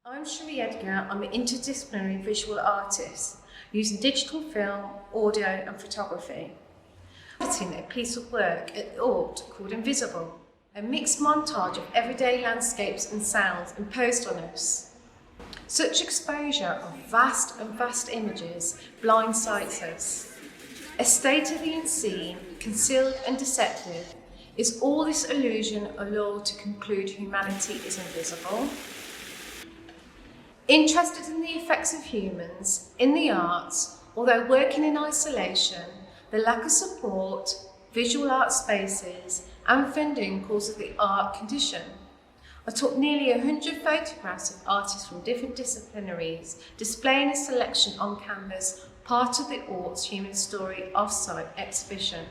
I'm Sherrie Edgar. I'm an interdisciplinary visual artist using digital film, audio and photography. I'm editing a piece of work at Ort called Invisible, a mixed montage of everyday landscapes and sounds imposed on us. Such exposure of vast images blindsides us. A state of the unseen, concealed and deceptive, is all this illusion a law to conclude humanity is invisible? Interested in the effects of humans in the arts, although working in isolation, the lack of support, visual art spaces and funding causes the art condition. I took nearly 100 photographs of artists from different disciplinaries, displaying a selection on canvas, part of the Ort's Human Story off-site exhibition.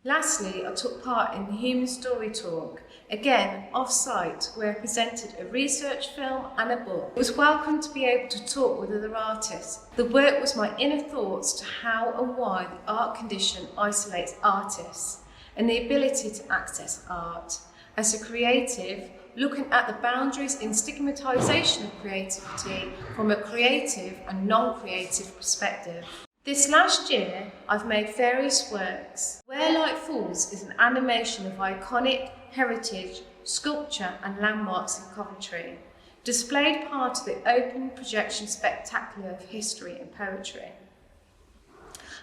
Lastly, I took part in the Human Story Talk, again off-site, where I presented a research film and a book. It was welcome to be able to talk with other artists. The work was my inner thoughts to how and why the art condition isolates artists and the ability to access art. As a creative, looking at the boundaries and stigmatisation of creativity from a creative and non-creative perspective. This last year, I've made various works. Where Light Falls is an animation of iconic heritage, sculpture and landmarks in Coventry, displayed part of the open projection spectacular of history and poetry.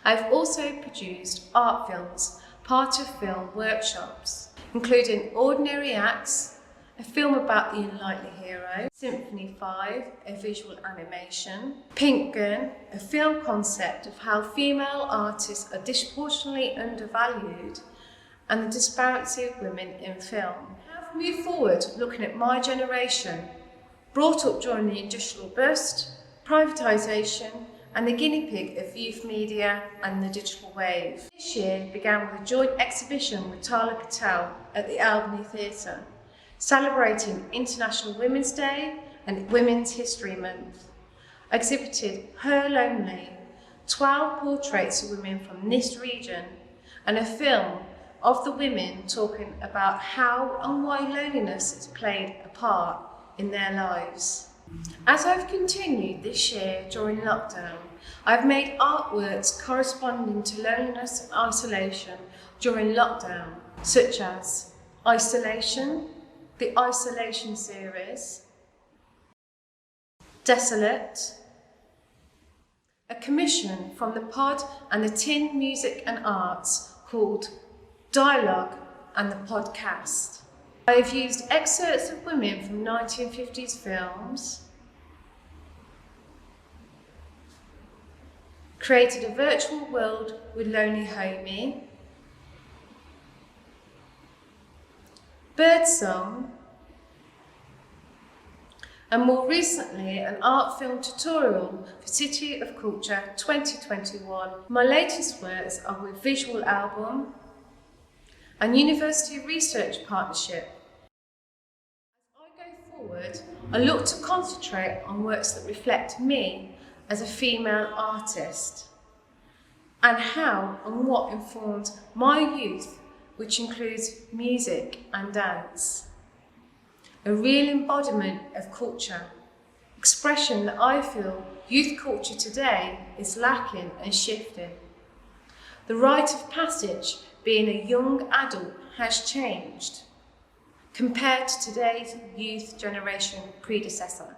I've also produced art films, part of film workshops, including Ordinary Acts, a film about the unlikely hero, Symphony 5, a visual animation, Pink Gun, a film concept of how female artists are disproportionately undervalued and the disparity of women in film. I've moved forward looking at my generation, brought up during the industrial bust, privatisation and the guinea pig of youth media and the digital wave. This year began with a joint exhibition with Tala Patel at the Albany Theatre, celebrating International Women's Day and Women's History Month. I exhibited Her Lonely, 12 portraits of women from this region, and a film of the women talking about how and why loneliness has played a part in their lives. As I've continued this year during lockdown, I've made artworks corresponding to loneliness and isolation during lockdown, such as Isolation, the Isolation series, Desolate, a commission from the Pod and the Tin Music and Arts called Dialogue and the Podcast. I have used excerpts of women from 1950s films, created a virtual world with Lonely Homie, Birdsong, and more recently an art film tutorial for City of Culture 2021. My latest works are with Visual Album and University Research Partnership. As I go forward, I look to concentrate on works that reflect me as a female artist and how and what informed my youth, which includes music and dance. A real embodiment of culture, expression that I feel youth culture today is lacking and shifting. The rite of passage, being a young adult, has changed compared to today's youth generation predecessor.